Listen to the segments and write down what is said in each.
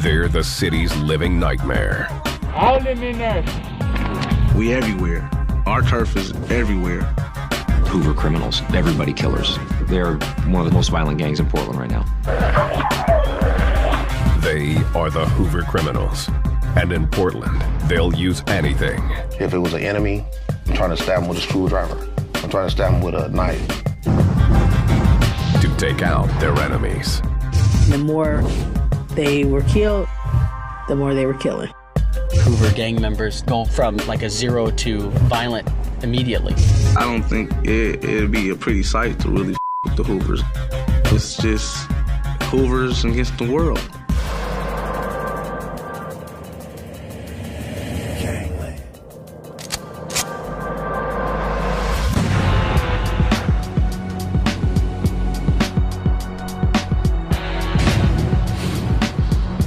They're the city's living nightmare. We everywhere. Our turf is everywhere. Hoover criminals, everybody killers. They're one of the most violent gangs in Portland right now. They are the Hoover criminals. And in Portland, they'll use anything. If it was an enemy, I'm trying to stab him with a screwdriver. I'm trying to stab him with a knife. To take out their enemies. The more they were killed, the more they were killing. Hoover gang members go from like a 0 to violent immediately. I don't think it'd be a pretty sight to really with the Hoovers. It's just Hoovers against the world.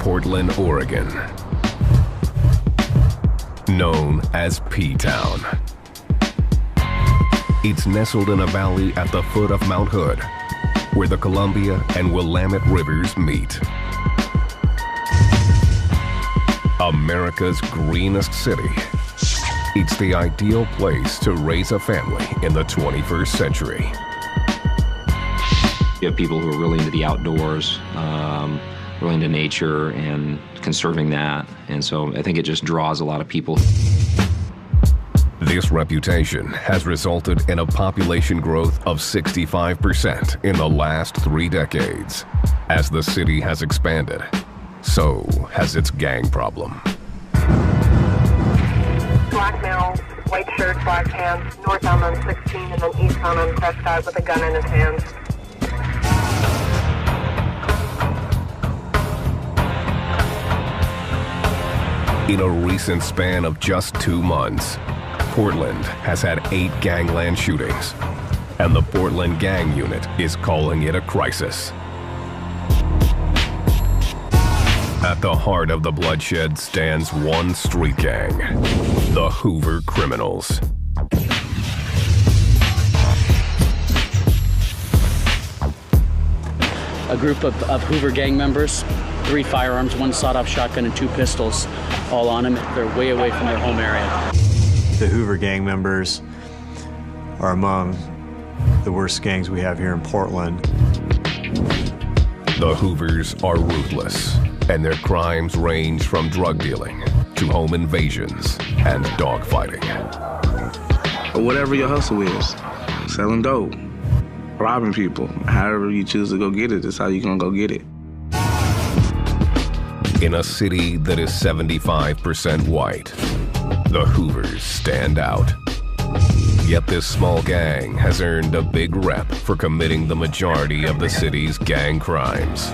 Portland, Oregon. Known as P-Town. It's nestled in a valley at the foot of Mount Hood, where the Columbia and Willamette rivers meet. America's greenest city. It's the ideal place to raise a family in the 21st century. You have people who are really into the outdoors, really into nature and conserving that. And so I think it just draws a lot of people. This reputation has resulted in a population growth of 65% in the last 3 decades. As the city has expanded, so has its gang problem. Black male, white shirt, black pants, northbound on 16 and then eastbound on Prescott with a gun in his hand. In a recent span of just 2 months, Portland has had 8 gangland shootings, and the Portland Gang Unit is calling it a crisis. At the heart of the bloodshed stands one street gang, the Hoover Criminals. A group of Hoover gang members, 3 firearms, 1 sawed-off shotgun, and 2 pistols, all on them. They're way away from their home area. The Hoover gang members are among the worst gangs we have here in Portland. The Hoovers are ruthless, and their crimes range from drug dealing to home invasions and dogfighting. Whatever your hustle is, selling dope, robbing people, however you choose to go get it, that's how you're gonna go get it. In a city that is 75% white, the Hoovers stand out. Yet this small gang has earned a big rep for committing the majority of the city's gang crimes.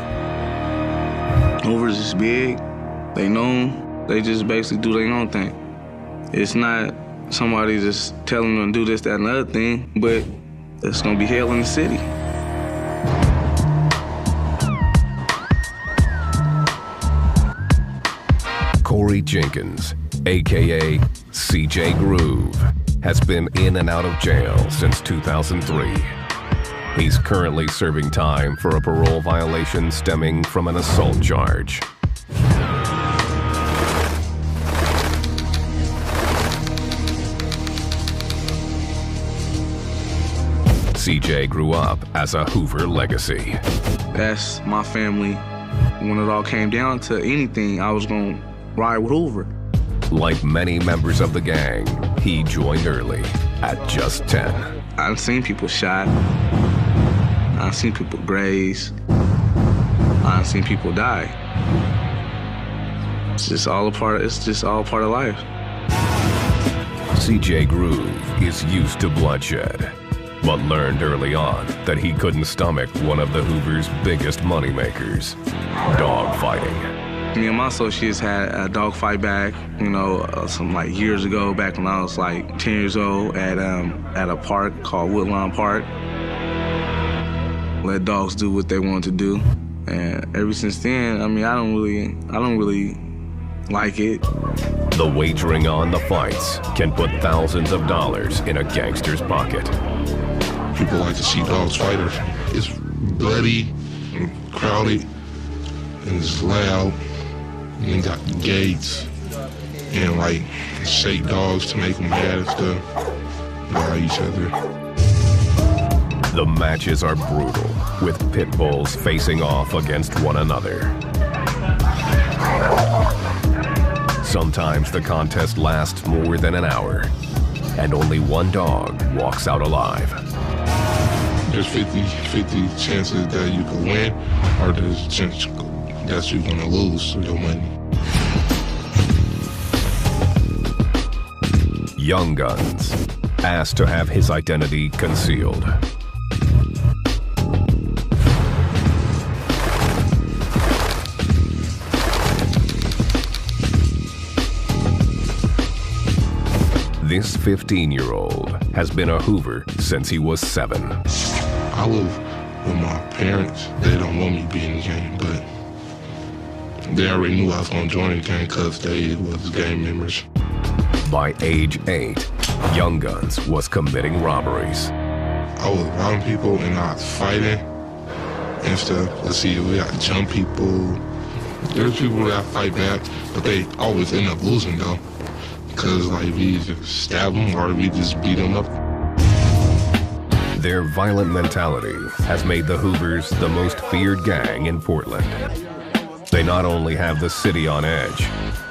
Hoovers is big, they known, they just basically do their own thing. It's not somebody just telling them to do this, that, and the other thing, but it's gonna be hell in the city. Corey Jenkins, aka CJ Groove, has been in and out of jail since 2003. He's currently serving time for a parole violation stemming from an assault charge. CJ grew up as a Hoover legacy. That's my family. When it all came down to anything, I was gonna ride with Hoover. Like many members of the gang, he joined early at just 10. I've seen people shot. I've seen people graze. I've seen people die. It's just all part of life. CJ Groove is used to bloodshed, but learned early on that he couldn't stomach one of the Hoover's biggest moneymakers, dogfighting. Me and my associates had a dogfight back, some like years ago, back when I was like 10 years old at a park called Woodlawn Park. Let dogs do what they want to do, and ever since then, I don't really like it. The wagering on the fights can put thousands of dollars in a gangster's pocket. People like to see dogs fight. It's bloody and crowded and it's loud. And they got the gates and like shake dogs to make them mad and stuff by each other. The matches are brutal, with pit bulls facing off against one another. Sometimes the contest lasts more than an hour, and only one dog walks out alive. There's 50-50 chances that you can win, or there's a chance that you're gonna lose your money. Young Guns asked to have his identity concealed. This 15-year-old has been a Hoover since he was 7. I live with my parents. They don't want me to be in the game, but they already knew I was gonna join the game because they was gang members. By age 8, Young Guns was committing robberies. I was robbing people and I was fighting and stuff. Let's see, we got to jump people. There's people that fight back, but they always end up losing though. Because like we either stab them or we just beat them up. Their violent mentality has made the Hoovers the most feared gang in Portland. They not only have the city on edge,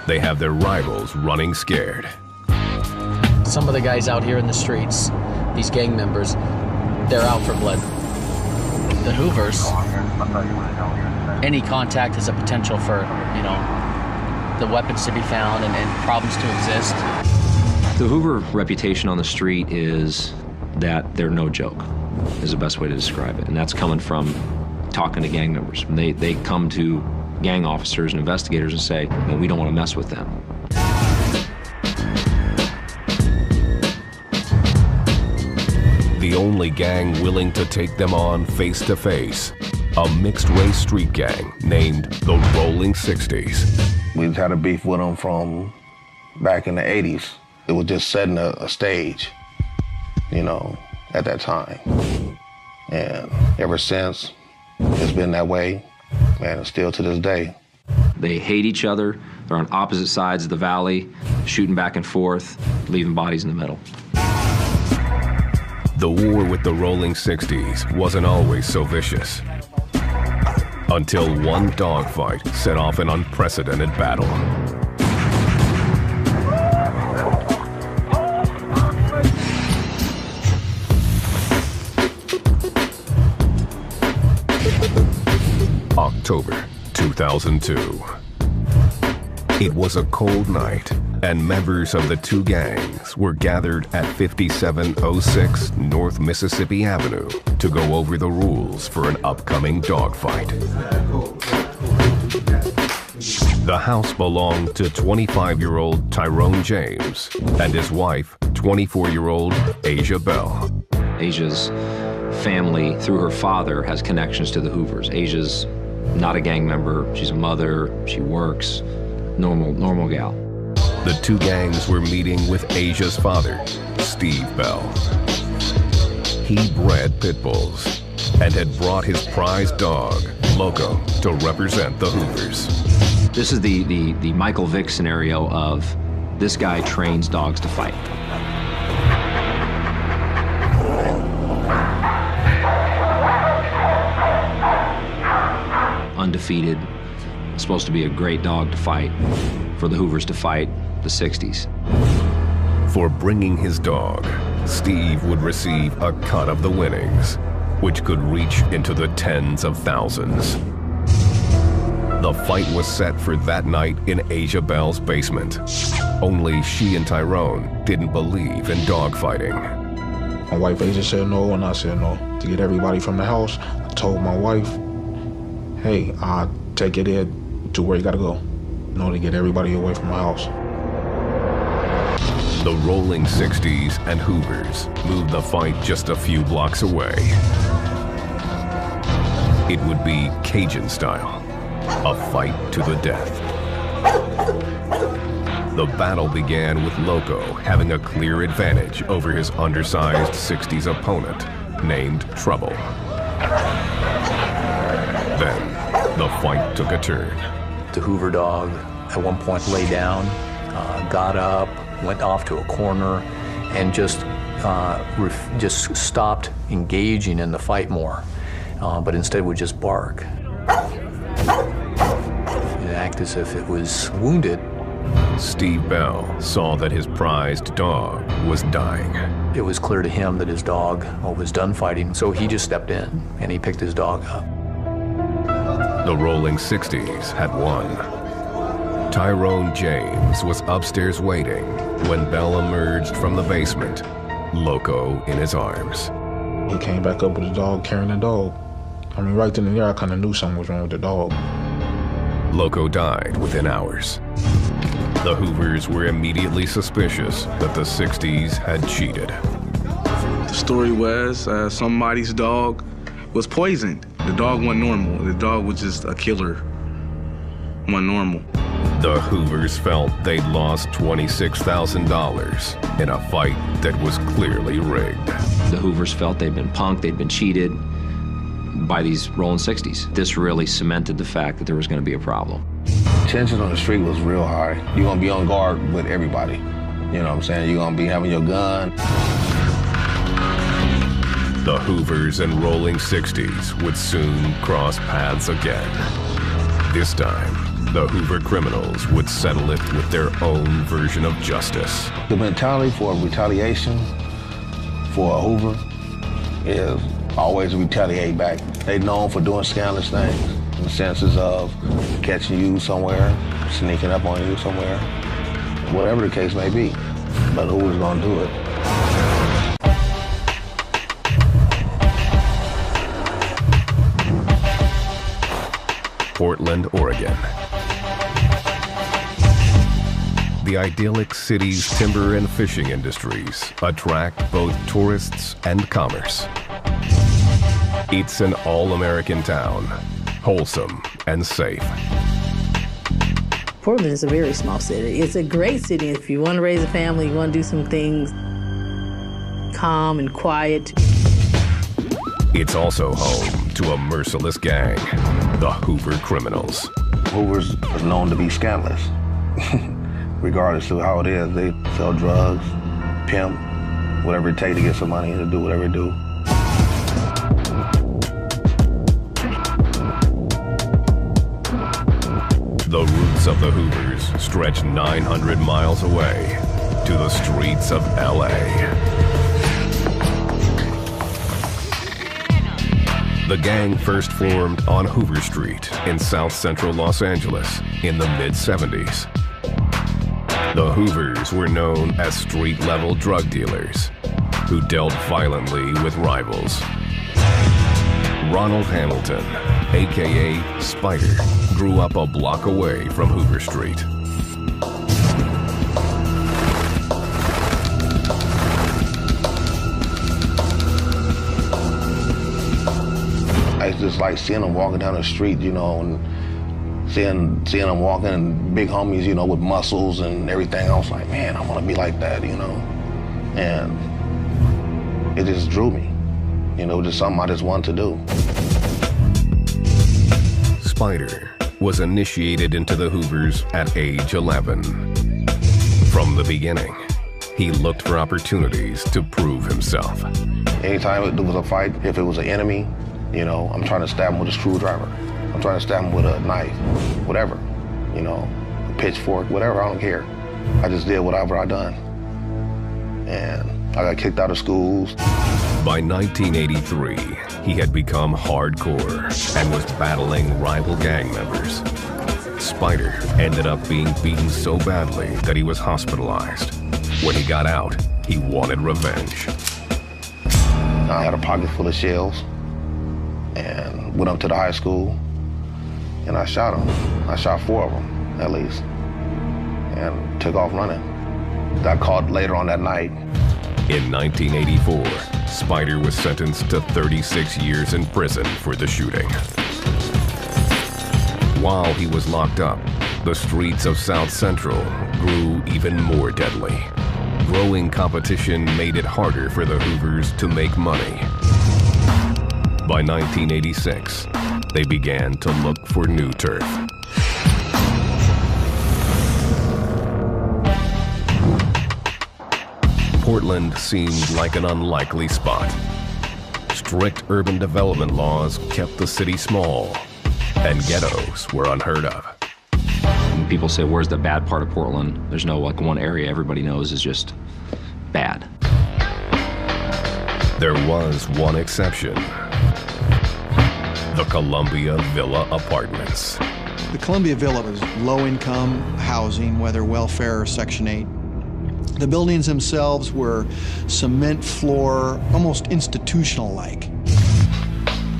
they have their rivals running scared. Some of the guys out here in the streets, these gang members, they're out for blood. The Hoovers, any contact is a potential for, you know, the weapons to be found and problems to exist. The Hoover reputation on the street is that they're no joke, is the best way to describe it. And that's coming from talking to gang members. They come to gang officers and investigators and say, well, we don't want to mess with them. The only gang willing to take them on face-to-face, a mixed-race street gang named the Rolling 60s. We had a beef with them from back in the 80s. It was just setting a stage, you know, at that time. And ever since, it's been that way, and it's still to this day. They hate each other. They're on opposite sides of the valley, shooting back and forth, leaving bodies in the middle. The war with the Rolling 60s wasn't always so vicious. Until one dogfight set off an unprecedented battle. October 2002. It was a cold night, and members of the two gangs were gathered at 5706 North Mississippi Avenue to go over the rules for an upcoming dogfight. The house belonged to 25-year-old Tyrone James and his wife, 24-year-old Asia Bell. Asia's family, through her father, has connections to the Hoovers. Asia's not a gang member. She's a mother. She works. Normal gal. The two gangs were meeting with Asia's father, Steve Bell. He bred pit bulls and had brought his prized dog, Loco, to represent the Hoovers. This is the Michael Vick scenario of this guy trains dogs to fight. Undefeated, supposed to be a great dog to fight, for the Hoovers to fight the 60s. For bringing his dog, Steve would receive a cut of the winnings, which could reach into the tens of thousands. The fight was set for that night in Asia Bell's basement. Only she and Tyrone didn't believe in dogfighting. My wife Asia said no, and I said no. To get everybody from the house, I told my wife, hey, I'll take it in to where you gotta go. You know, to get everybody away from my house. The Rolling 60s and Hoovers moved the fight just a few blocks away. It would be Cajun style, a fight to the death. The battle began with Loco having a clear advantage over his undersized 60s opponent, named Trouble. Then, the fight took a turn. The Hoover dog at one point lay down, got up, went off to a corner, and just stopped engaging in the fight more, but instead would just bark. It acted as if it was wounded. Steve Bell saw that his prized dog was dying. It was clear to him that his dog was done fighting, so he just stepped in and he picked his dog up. The Rolling 60s had won. Tyrone James was upstairs waiting when Bell emerged from the basement, Loco in his arms. He came back up with the dog, carrying the dog. I mean, right then and there, I kind of knew something was wrong with the dog. Loco died within hours. The Hoovers were immediately suspicious that the 60s had cheated. The story was somebody's dog was poisoned. The dog wasn't normal. The dog was just a killer. Wasn't normal. The Hoovers felt they'd lost $26,000 in a fight that was clearly rigged. The Hoovers felt they'd been punked, they'd been cheated by these Rolling 60s. This really cemented the fact that there was going to be a problem. Tension on the street was real high. You're gonna be on guard with everybody. You know what I'm saying? You're gonna be having your gun. The Hoovers and Rolling 60s would soon cross paths again. This time, the Hoover criminals would settle it with their own version of justice. The mentality for retaliation for a Hoover is always retaliate back. They're known for doing scandalous things in the senses of catching you somewhere, sneaking up on you somewhere, whatever the case may be. But Hoover's gonna do it. Portland, Oregon. The idyllic city's timber and fishing industries attract both tourists and commerce. It's an all-American town, wholesome and safe. Portland is a very small city. It's a great city if you want to raise a family, you want to do some things calm and quiet. It's also home to a merciless gang, the Hoover Criminals. Hoovers are known to be scandalous. Regardless of how it is, they sell drugs, pimp, whatever it takes to get some money to do whatever they do. The roots of the Hoovers stretch 900 miles away to the streets of LA. The gang first formed on Hoover Street in South Central Los Angeles in the mid-70s. The Hoovers were known as street-level drug dealers who dealt violently with rivals. Ronald Hamilton, a.k.a. Spider, grew up a block away from Hoover Street. I just like seeing them walking down the street, you know, and seeing them walking, and big homies, you know, with muscles and everything. I was like, man, I want to be like that, you know. And it just drew me, you know, just something I just wanted to do. Spider was initiated into the Hoovers at age 11. From the beginning, he looked for opportunities to prove himself. Anytime there was a fight, if it was an enemy, you know, I'm trying to stab him with a screwdriver. I'm trying to stab him with a knife, whatever, you know, a pitchfork, whatever, I don't care. I just did whatever I done. And I got kicked out of schools. By 1983, he had become hardcore and was battling rival gang members. Spider ended up being beaten so badly that he was hospitalized. When he got out, he wanted revenge. I had a pocket full of shells and went up to the high school and I shot them. I shot 4 of them, at least, and took off running. Got caught later on that night. In 1984, Spider was sentenced to 36 years in prison for the shooting. While he was locked up, the streets of South Central grew even more deadly. Growing competition made it harder for the Hoovers to make money. By 1986, they began to look for new turf. Portland seemed like an unlikely spot. Strict urban development laws kept the city small, and ghettos were unheard of. When people say, where's the bad part of Portland? There's no like one area everybody knows is just bad. There was one exception: the Columbia Villa Apartments. The Columbia Villa was low-income housing, whether welfare or Section 8. The buildings themselves were cement floor, almost institutional-like.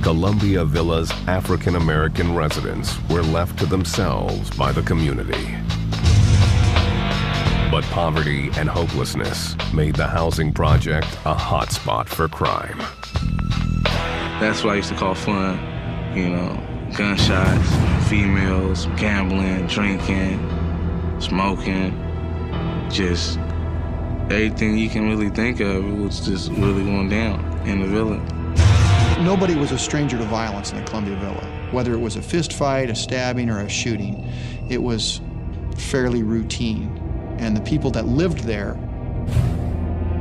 Columbia Villa's African-American residents were left to themselves by the community. But poverty and hopelessness made the housing project a hotspot for crime. That's what I used to call fun, you know, gunshots, females, gambling, drinking, smoking, just everything you can really think of. It was just really going down in the villa. Nobody was a stranger to violence in the Columbia Villa. Whether it was a fist fight, a stabbing, or a shooting, it was fairly routine. And the people that lived there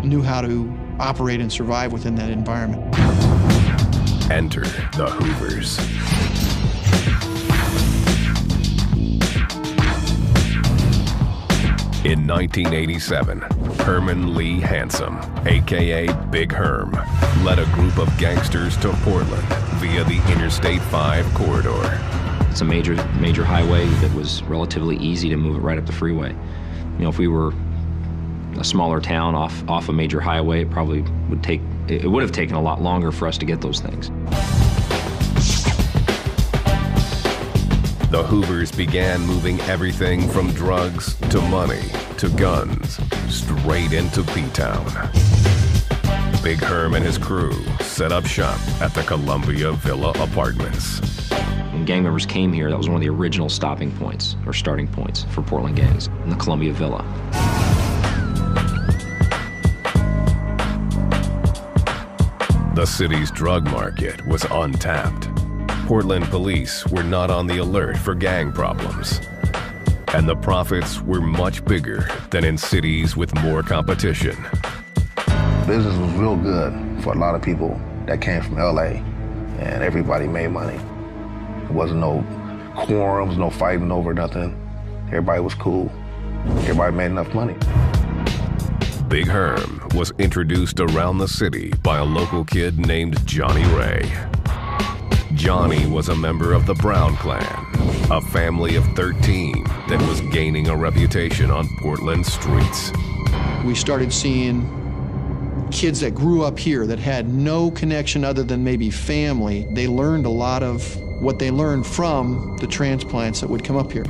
knew how to operate and survive within that environment. Enter the Hoovers. In 1987, Herman Lee Handsome, aka Big Herm, led a group of gangsters to Portland via the Interstate 5 corridor. It's a major highway that was relatively easy to move it right up the freeway. You know, if we were a smaller town off a major highway, it probably would have taken a lot longer for us to get those things. The Hoovers began moving everything from drugs to money to guns straight into P-Town. Big Herm and his crew set up shop at the Columbia Villa Apartments. When gang members came here, that was one of the original stopping points or starting points for Portland gangs in the Columbia Villa. The city's drug market was untapped. Portland police were not on the alert for gang problems. And the profits were much bigger than in cities with more competition. Business was real good for a lot of people that came from LA, and everybody made money. There wasn't no quorums, no fighting over nothing. Everybody was cool. Everybody made enough money. Big Herm was introduced around the city by a local kid named Johnny Ray. Johnny was a member of the Brown Clan, a family of 13 that was gaining a reputation on Portland streets. We started seeing kids that grew up here that had no connection other than maybe family. They learned a lot of what they learned from the transplants that would come up here.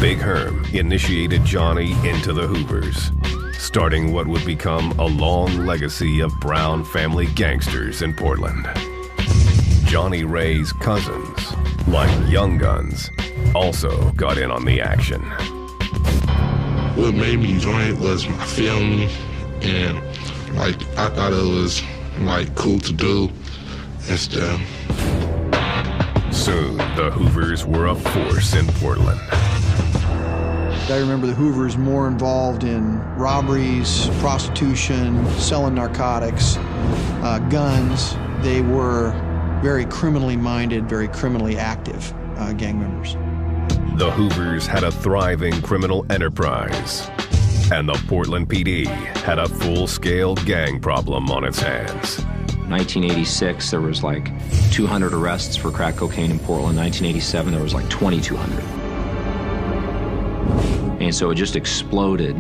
Big Herm initiated Johnny into the Hoovers, starting what would become a long legacy of Brown family gangsters in Portland. Johnny Ray's cousins, like Young Guns, also got in on the action. What made me join it was my family, and like I thought it was like cool to do and stuff. Soon, the Hoovers were a force in Portland. I remember the Hoovers more involved in robberies, prostitution, selling narcotics, guns. They were very criminally minded, very criminally active gang members. The Hoovers had a thriving criminal enterprise, and the Portland PD had a full-scale gang problem on its hands. 1986, there was like 200 arrests for crack cocaine in Portland. 1987, there was like 2,200. And so it just exploded.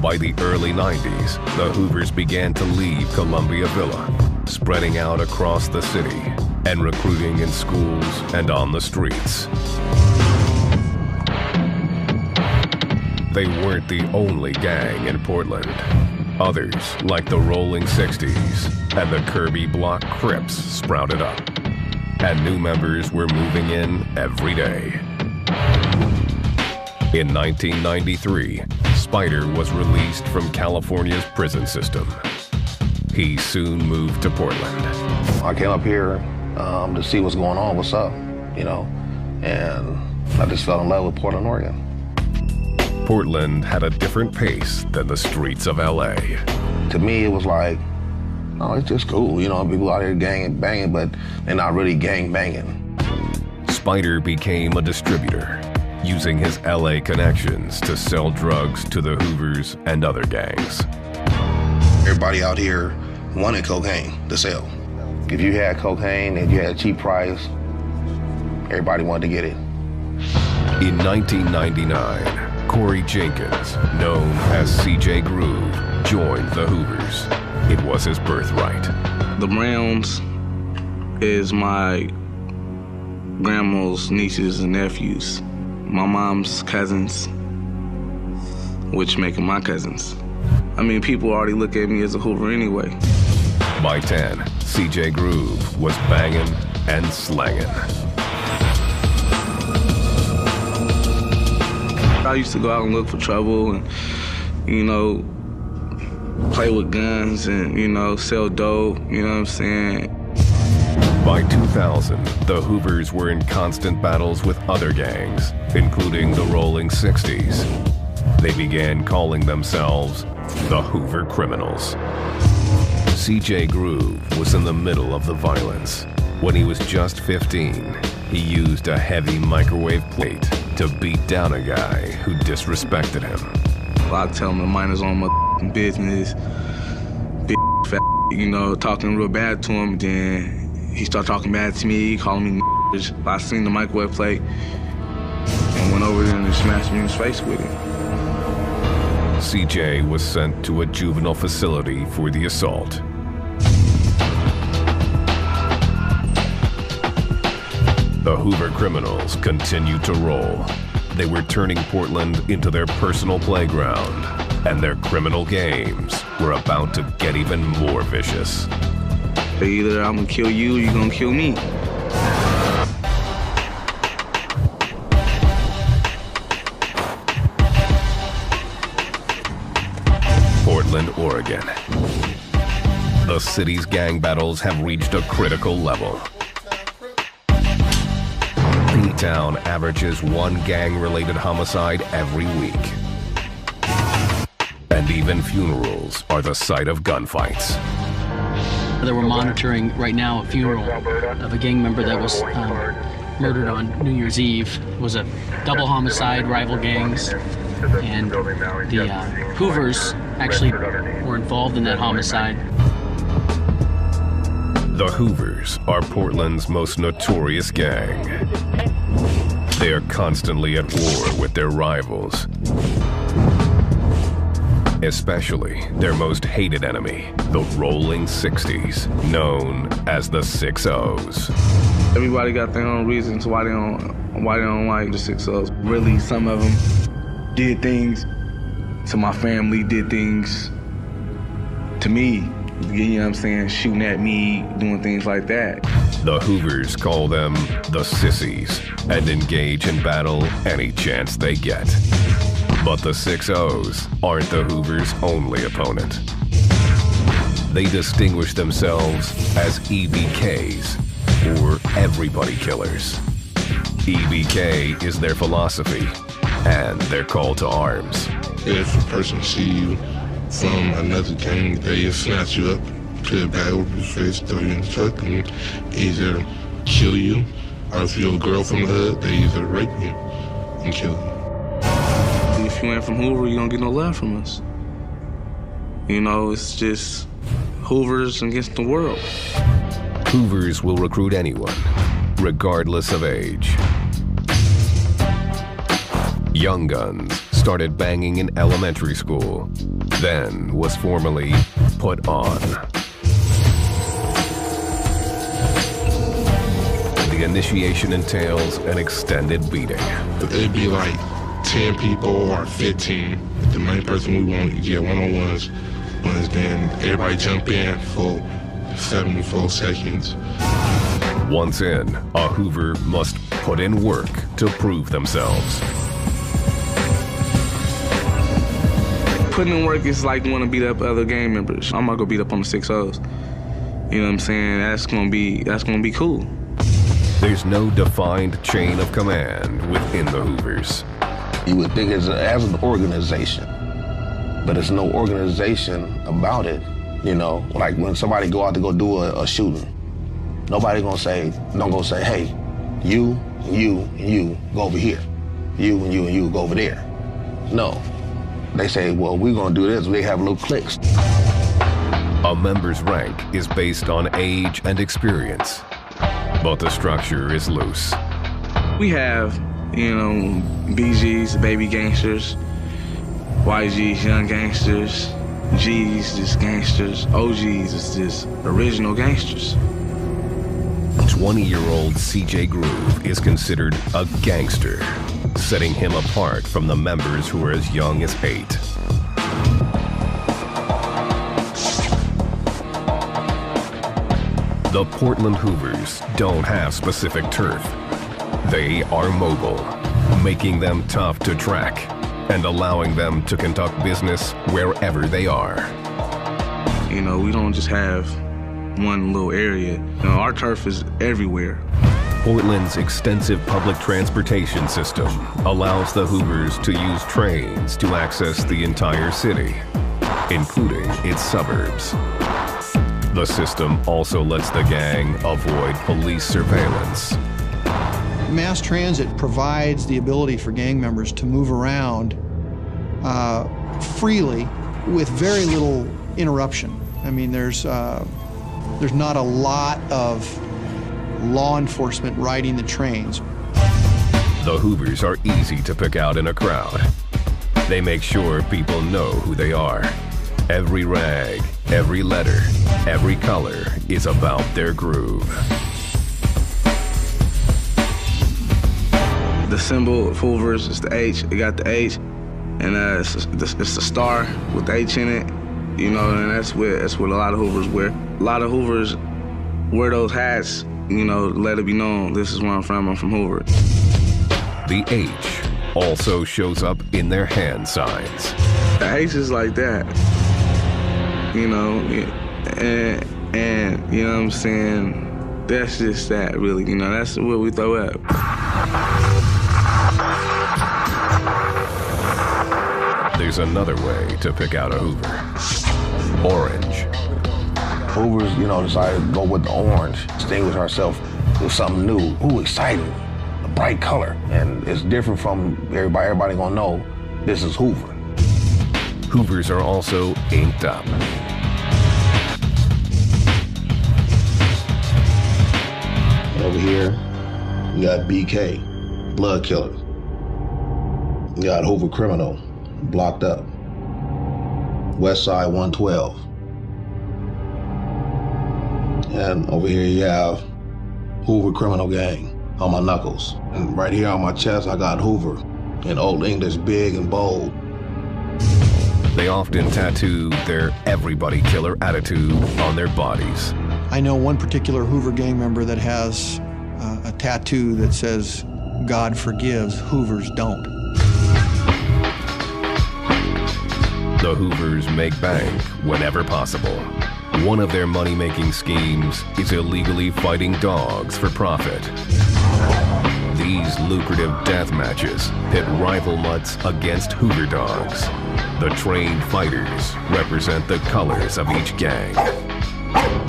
By the early 90s, the Hoovers began to leave Columbia Villa, spreading out across the city and recruiting in schools and on the streets. They weren't the only gang in Portland. Others, like the Rolling 60s and the Kirby Block Crips, sprouted up. And new members were moving in every day. In 1993, Spider was released from California's prison system. He soon moved to Portland. I came up here to see what's going on, what's up, you know, and I just fell in love with Portland, Oregon. Portland had a different pace than the streets of LA. To me, it was like, oh, it's just cool. You know, people out here gang banging, but they're not really gang banging. Spider became a distributor, using his LA connections to sell drugs to the Hoovers and other gangs. Everybody out here wanted cocaine to sell. If you had cocaine and you had a cheap price, everybody wanted to get it. In 1999, Corey Jenkins, known as CJ Groove, joined the Hoovers. It was his birthright. The Browns is my grandma's nieces and nephews. My mom's cousins, which make them my cousins. I mean, people already look at me as a Hoover anyway. By 10, CJ Groove was banging and slanging. I used to go out and look for trouble and, you know, play with guns and, you know, sell dope, you know what I'm saying? By 2000, the Hoovers were in constant battles with other gangs, including the Rolling 60s. They began calling themselves the Hoover Criminals. CJ Groove was in the middle of the violence. When he was just 15, he used a heavy microwave plate to beat down a guy who disrespected him. I tell him to mind his own business, big fat, you know, talking real bad to him. Then he started talking bad to me, calling me I seen the microwave plate and went over there and smashed me in his face with it. CJ was sent to a juvenile facility for the assault. The Hoover Criminals continued to roll. They were turning Portland into their personal playground, and their criminal games were about to get even more vicious. Either I'm gonna kill you or you're gonna kill me. Portland, Oregon. The city's gang battles have reached a critical level. P-Town averages one gang-related homicide every week. And even funerals are the site of gunfights. They were monitoring right now a funeral of a gang member that was murdered on New Year's Eve. It was a double homicide, rival gangs, and the Hoovers actually were involved in that homicide. The Hoovers are Portland's most notorious gang. They are constantly at war with their rivals, especially their most hated enemy, the Rolling 60s, known as the 6-0s. Everybody got their own reasons why they don't like the 6-0s. Really, some of them did things to my family, did things to me. You know what I'm saying? Shooting at me, doing things like that. The Hoovers call them the sissies and engage in battle any chance they get. But the 6-0s aren't the Hoovers' only opponent. They distinguish themselves as EBKs, or everybody killers. EBK is their philosophy and their call to arms. If a person see you from another gang, they snatch you up, put it back over your face, throw you in the truck, and either kill you, or if you're a girl from the hood, they either rape you and kill you. If you ain't from Hoover, you don't get no love from us. You know, it's just Hoovers against the world. Hoovers will recruit anyone, regardless of age. Young Guns started banging in elementary school, then was formally put on. The initiation entails an extended beating. It'd be like 10 people or 15. The main person we want to get one-on-ones, then everybody jump in for 74 seconds. Once in, a Hoover must put in work to prove themselves. Putting in work is like want to beat up other gang members. I'm not gonna beat up on the 6-0s. You know what I'm saying? That's gonna be cool. There's no defined chain of command within the Hoovers. You would think it's as an organization, but there's no organization about it. You know, like when somebody go out to go do a shooting, nobody don't go say, hey, you, and you, and you go over here. You and you and you go over there. No. They say, well, we're gonna do this. We have little cliques. A member's rank is based on age and experience, but the structure is loose. We have, you know, BGs, baby gangsters, YGs, young gangsters, G's, just gangsters, OGs is just original gangsters. 20-year-old CJ Groove is considered a gangster, setting him apart from the members who are as young as 8. The Portland Hoovers don't have specific turf. They are mobile, making them tough to track and allowing them to conduct business wherever they are. You know, we don't just have one little area. You know, our turf is everywhere. Portland's extensive public transportation system allows the Hoovers to use trains to access the entire city, including its suburbs. The system also lets the gang avoid police surveillance. Mass transit provides the ability for gang members to move around freely with very little interruption. I mean, there's not a lot of law enforcement riding the trains. The Hoovers are easy to pick out in a crowd. They make sure people know who they are. Every rag, every letter, every color is about their groove. The symbol of Hoovers is the H. It got the H, and it's the star with the H in it. You know, and that's what a lot of Hoovers wear. A lot of Hoovers wear those hats, you know, let it be known, this is where I'm from Hoover. The H also shows up in their hand signs. The H is like that, you know, and you know what I'm saying? That's just that, really, you know, that's what we throw up. There's another way to pick out a Hoover. Orange. Hoovers, you know, decided to go with the orange, distinguish ourselves with something new. Ooh, exciting, a bright color. And it's different from everybody. Everybody gonna know this is Hoover. Hoovers are also inked up. Over here, we got BK, blood killer. We got Hoover criminal, blocked up. West Side 112. And over here you have Hoover criminal gang on my knuckles. And right here on my chest, I got Hoover in Old English, big and bold. They often tattoo their everybody killer attitude on their bodies. I know one particular Hoover gang member that has a tattoo that says, God forgives, Hoovers don't. The Hoovers make bank whenever possible. One of their money-making schemes is illegally fighting dogs for profit. These lucrative death matches pit rival mutts against Hoover dogs. The trained fighters represent the colors of each gang.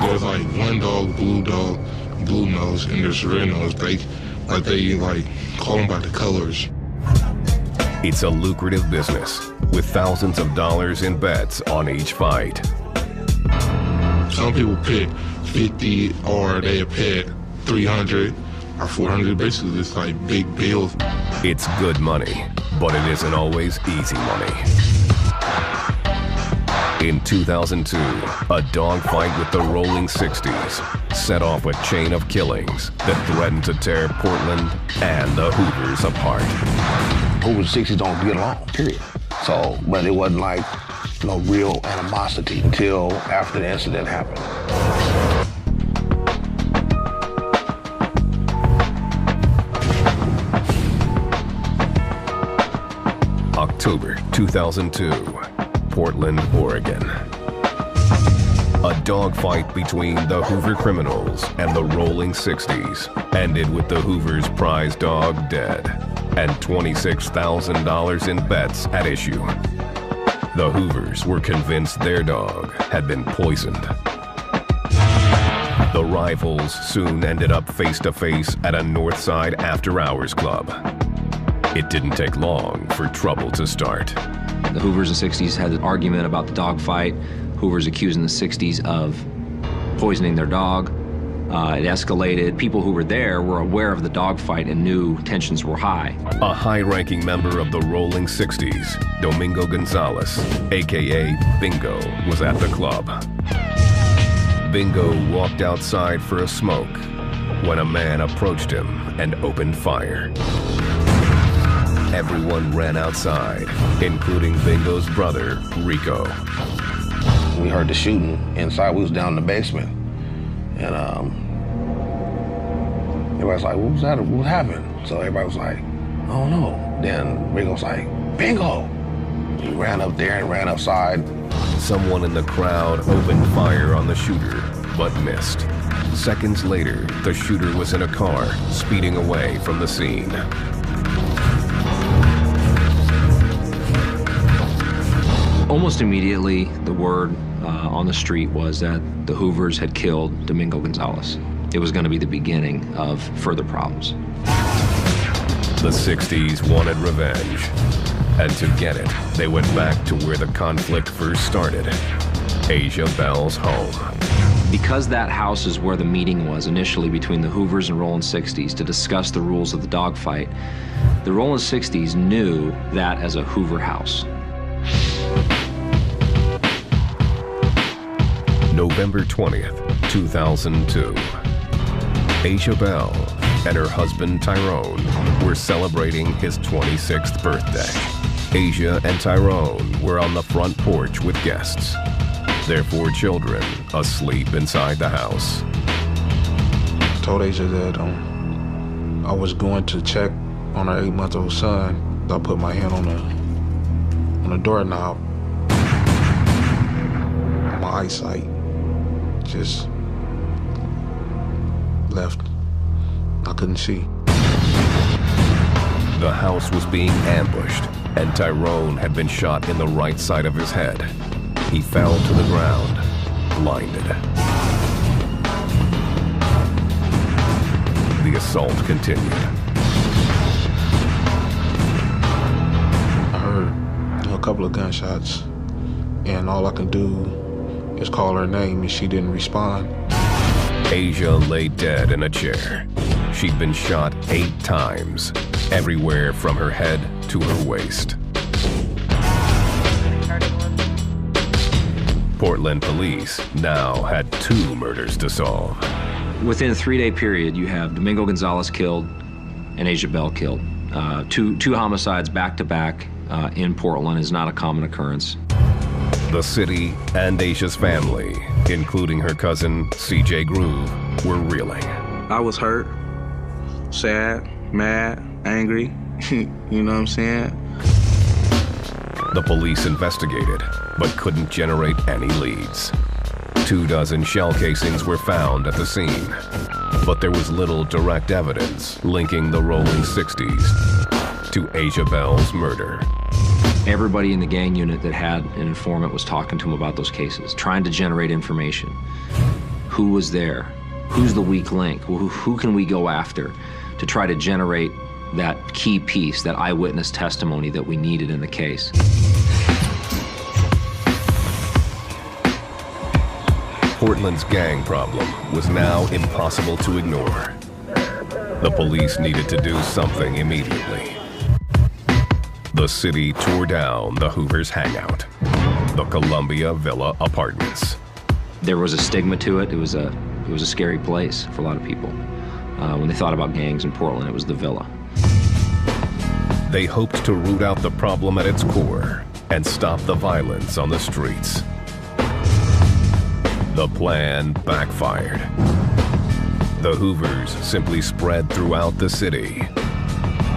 There's like one dog, blue nose, and there's red nose. They call them by the colors. It's a lucrative business with thousands of dollars in bets on each fight. Some people pick 50 or they pick 300 or 400. Basically, it's like big bills. It's good money, but it isn't always easy money. In 2002, a dogfight with the Rolling 60s set off a chain of killings that threatened to tear Portland and the Hoovers apart. Hoover 60s don't get along, period. So, but it wasn't like no real animosity until after the incident happened. October 2002, Portland, Oregon. A dogfight between the Hoover criminals and the Rolling 60s ended with the Hoovers' prize dog dead. and $26,000 in bets at issue. The Hoovers were convinced their dog had been poisoned. The rivals soon ended up face-to-face at a Northside after-hours club. It didn't take long for trouble to start. The Hoovers and 60s had an argument about the dog fight. Hoovers accusing the 60s of poisoning their dog. It escalated. People who were there were aware of the dog fight and knew tensions were high. A high-ranking member of the Rolling 60s, Domingo Gonzalez, a.k.a. Bingo, was at the club. Bingo walked outside for a smoke when a man approached him and opened fire. Everyone ran outside, including Bingo's brother, Rico. We heard the shooting inside. We was down in the basement. And everybody's like, what was that? What happened? So everybody was like, I don't know. Then Rico's like, Bingo! He ran up there and ran outside. Someone in the crowd opened fire on the shooter, but missed. Seconds later, the shooter was in a car, speeding away from the scene. Almost immediately, the word on the street was that the Hoovers had killed Domingo Gonzalez. It was going to be the beginning of further problems. The 60s wanted revenge. And to get it, they went back to where the conflict first started, Asia Bell's home. Because that house is where the meeting was initially between the Hoovers and Rolling 60s to discuss the rules of the dogfight, the Rolling 60s knew that as a Hoover house. November 20th, 2002. Asia Bell and her husband Tyrone were celebrating his 26th birthday. Asia and Tyrone were on the front porch with guests, their 4 children asleep inside the house. I told Asia that I was going to check on our 8-month-old son. I put my hand on the doorknob. My eyesight just left. I couldn't see. The house was being ambushed, and Tyrone had been shot in the right side of his head. He fell to the ground, blinded. The assault continued. I heard a couple of gunshots, and all I could do is call her name, and she didn't respond. Asia lay dead in a chair. She'd been shot 8 times, everywhere from her head to her waist. Portland police now had 2 murders to solve. Within a 3-day period, you have Domingo Gonzalez killed and Asia Bell killed. Two homicides back-to-back in Portland is not a common occurrence. The city and Asia's family, including her cousin, CJ Groove, were reeling. I was hurt, sad, mad, angry, you know what I'm saying? The police investigated, but couldn't generate any leads. 24 shell casings were found at the scene, but there was little direct evidence linking the Rolling 60s to Asia Bell's murder. Everybody in the gang unit that had an informant was talking to him about those cases, trying to generate information. Who was there? Who's the weak link? Who can we go after to try to generate that key piece, that eyewitness testimony that we needed in the case? Portland's gang problem was now impossible to ignore. The police needed to do something immediately. The city tore down the Hoovers' hangout, the Columbia Villa Apartments. There was a stigma to it. It was a scary place for a lot of people. When they thought about gangs in Portland, it was the Villa. They hoped to root out the problem at its core and stop the violence on the streets. The plan backfired. The Hoovers simply spread throughout the city,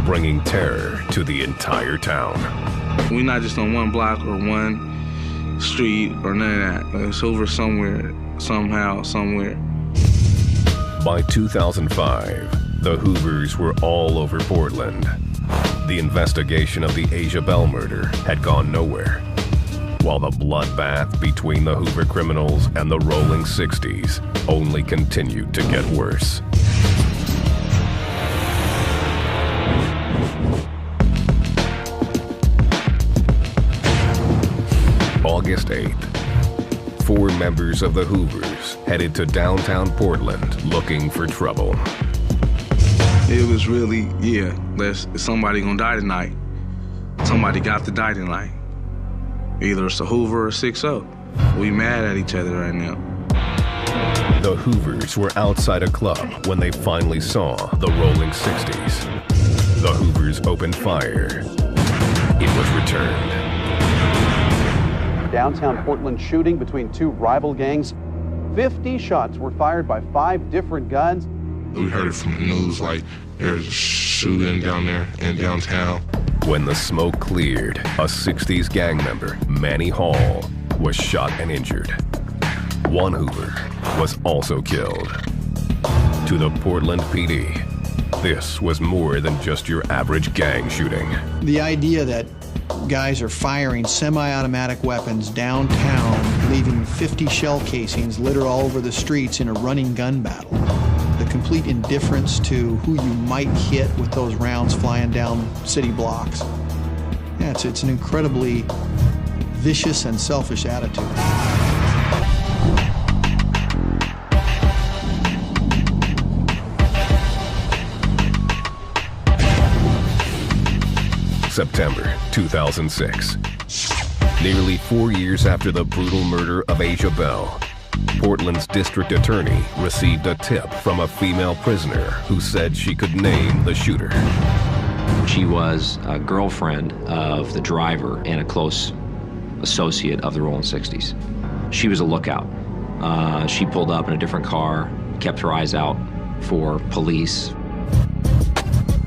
bringing terror to the entire town. We're not just on one block or one street or none of that. It's Hoover somewhere, somehow, somewhere. By 2005, The Hoovers were all over Portland. The investigation of the Asia Bell murder had gone nowhere, while the bloodbath between the Hoover criminals and the Rolling 60s only continued to get worse. August 8th, 4 members of the Hoovers headed to downtown Portland looking for trouble. It was really, somebody gonna die tonight. Somebody got to die tonight. Either it's a Hoover or 6-0. We mad at each other right now. The Hoovers were outside a club when they finally saw the Rolling 60s. The Hoovers opened fire. It was returned. Downtown Portland shooting between 2 rival gangs. 50 shots were fired by 5 different guns. We heard it from the news, like there's a shooting down there in downtown. When the smoke cleared, a 60s gang member, Manny Hall, was shot and injured. One Hoover was also killed. To the Portland PD, this was more than just your average gang shooting. The idea that guys are firing semi-automatic weapons downtown, leaving 50 shell casings littered all over the streets in a running gun battle. The complete indifference to who you might hit with those rounds flying down city blocks. Yeah, it's an incredibly vicious and selfish attitude. September 2006. Nearly 4 years after the brutal murder of Asia Bell, Portland's district attorney received a tip from a female prisoner who said she could name the shooter. She was a girlfriend of the driver and a close associate of the Rolling 60s. She was a lookout. She pulled up in a different car, kept her eyes out for police.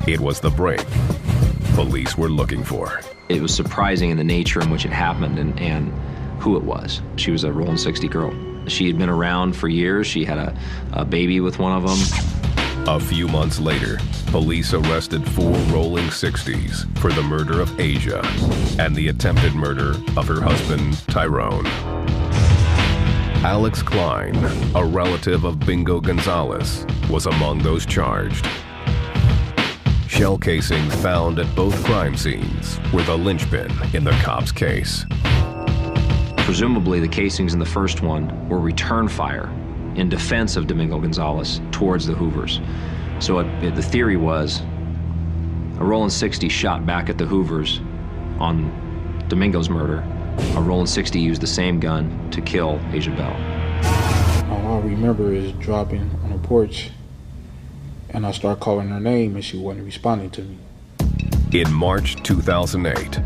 It was the break police were looking for. It was surprising in the nature in which it happened and who it was. She was a Rolling 60 girl. She had been around for years. She had a baby with one of them. A few months later, police arrested 4 Rolling 60s for the murder of Asia and the attempted murder of her husband, Tyrone. Alex Klein, a relative of Bingo Gonzalez, was among those charged. Shell casings found at both crime scenes were the linchpin in the cops' case. Presumably, the casings in the first one were return fire in defense of Domingo Gonzalez towards the Hoovers. So the theory was a Rolling 60 shot back at the Hoovers on Domingo's murder. A Rolling 60 used the same gun to kill Asia Bell. All I remember is dropping on the porch, and I started calling her name, and she wasn't responding to me. In March 2008,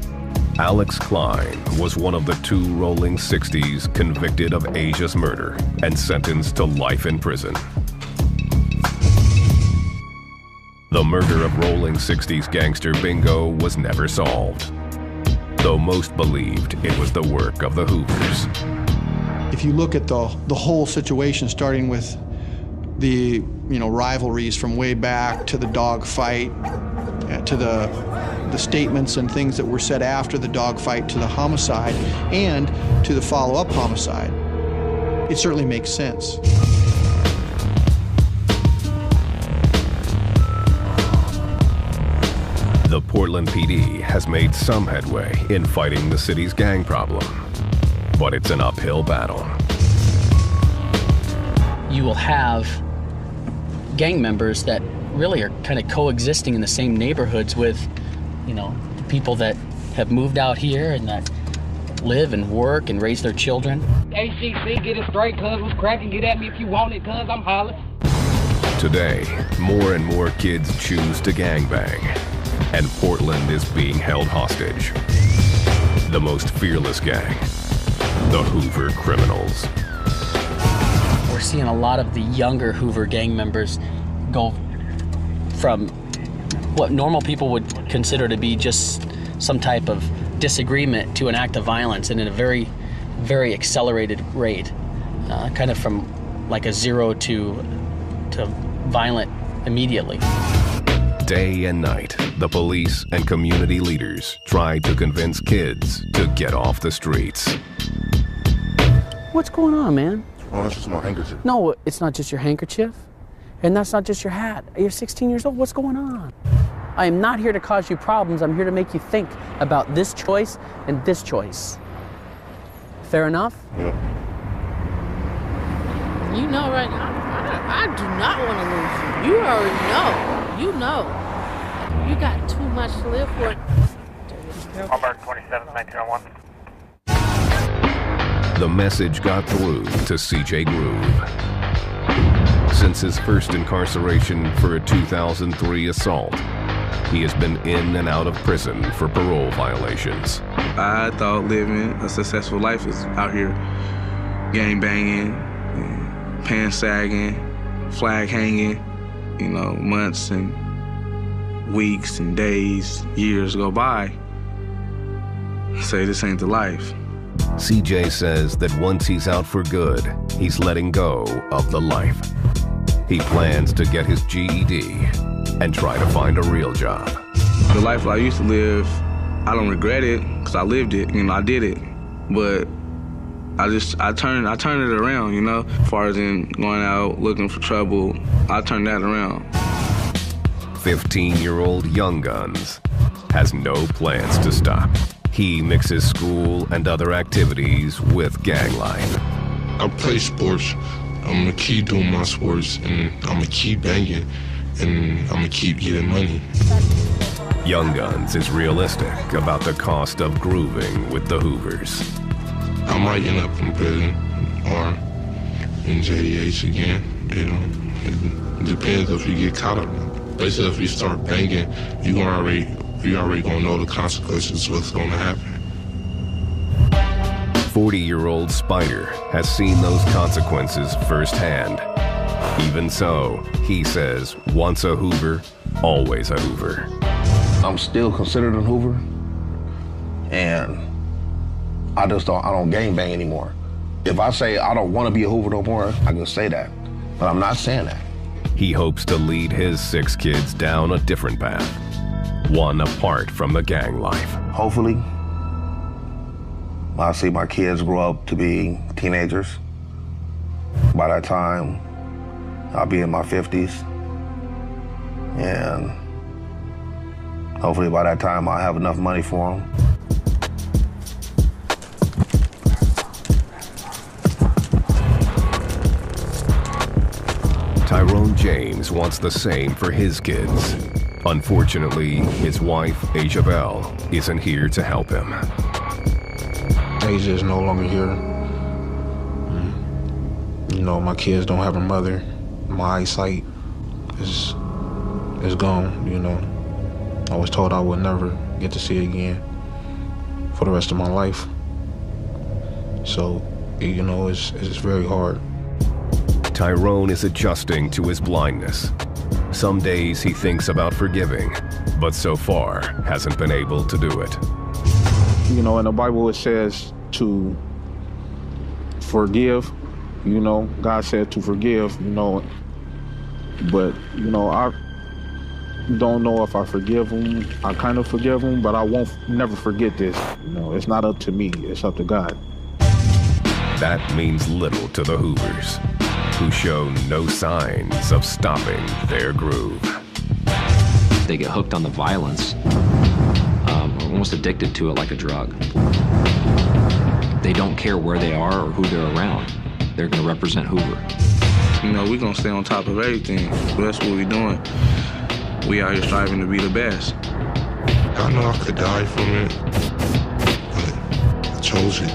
Alex Klein was one of the 2 Rolling 60s convicted of Asia's murder and sentenced to life in prison. The murder of Rolling 60s gangster Bingo was never solved, though most believed it was the work of the Hoovers. If you look at the whole situation, starting with the rivalries from way back to the dog fight, to the statements and things that were said after the dog fight, to the homicide, and to the follow-up homicide, it certainly makes sense. The Portland PD has made some headway in fighting the city's gang problem, but it's an uphill battle. You will have gang members that really are kind of coexisting in the same neighborhoods with, people that have moved out here and that live and work and raise their children. HGC, get it straight, cuz was cracking. Get at me if you want it, cuz I'm hollering. Today, more and more kids choose to gangbang, and Portland is being held hostage. The most fearless gang, the Hoover Criminals. We're seeing a lot of the younger Hoover gang members go from what normal people would consider to be just some type of disagreement to an act of violence, and in a very, very accelerated rate, kind of from like a 0 to violent immediately. Day and night, the police and community leaders tried to convince kids to get off the streets. What's going on, man? Oh, that's just my handkerchief. No, it's not just your handkerchief. And that's not just your hat. You're 16 years old. What's going on? I am not here to cause you problems. I'm here to make you think about this choice and this choice. Fair enough? Yeah. You know right now, I do not want to lose you. You already know. You know. You got too much to live for. Albert 27, 1901. The message got through to CJ Groove. Since his first incarceration for a 2003 assault, he has been in and out of prison for parole violations. I thought living a successful life is out here gang banging, pants sagging, flag hanging, you know, months and weeks and days, years go by. I say this ain't the life. CJ says that once he's out for good, he's letting go of the life. He plans to get his GED and try to find a real job. The life I used to live, I don't regret it because I lived it, you know, I did it. But I turned it around, you know, as far as in going out looking for trouble, I turned that around. 15-year-old Young Guns has no plans to stop. He mixes school and other activities with gang life. I play sports. I'm gonna keep doing my sports, and I'm gonna keep banging, and I'm gonna keep getting money. Young Guns is realistic about the cost of grooving with the Hoovers. I might end up in prison or in JDH again, you know. It depends if you get caught or not. Basically, if you start banging, you already gonna know the consequences, what's gonna happen. 40-year-old Spider has seen those consequences firsthand. Even so, he says, once a Hoover, always a Hoover. I'm still considered a Hoover, and I don't gang bang anymore. If I say I don't want to be a Hoover no more, I can say that, but I'm not saying that. He hopes to lead his 6 kids down a different path, one apart from the gang life. Hopefully, I'll see my kids grow up to be teenagers. By that time, I'll be in my 50s. And hopefully by that time, I'll have enough money for them. Tyrone James wants the same for his kids. Unfortunately, his wife, Asia Bell, isn't here to help him. Asia is no longer here. You know, my kids don't have a mother. My eyesight is gone, you know. I was told I would never get to see it again for the rest of my life. So, you know, it's very hard. Tyrone is adjusting to his blindness. Some days he thinks about forgiving, but so far hasn't been able to do it. You know, in the Bible it says to forgive. You know, God said to forgive, you know. But, you know, I don't know if I forgive him. I kind of forgive him, but I won't never forget this. You know, it's not up to me, it's up to God. That means little to the Hoovers, who show no signs of stopping their groove. They get hooked on the violence, almost addicted to it like a drug. They don't care where they are or who they're around. They're gonna represent Hoover. You know, we're gonna stay on top of everything. That's what we're doing. We out here striving to be the best. I know I could die from it, but I chose it.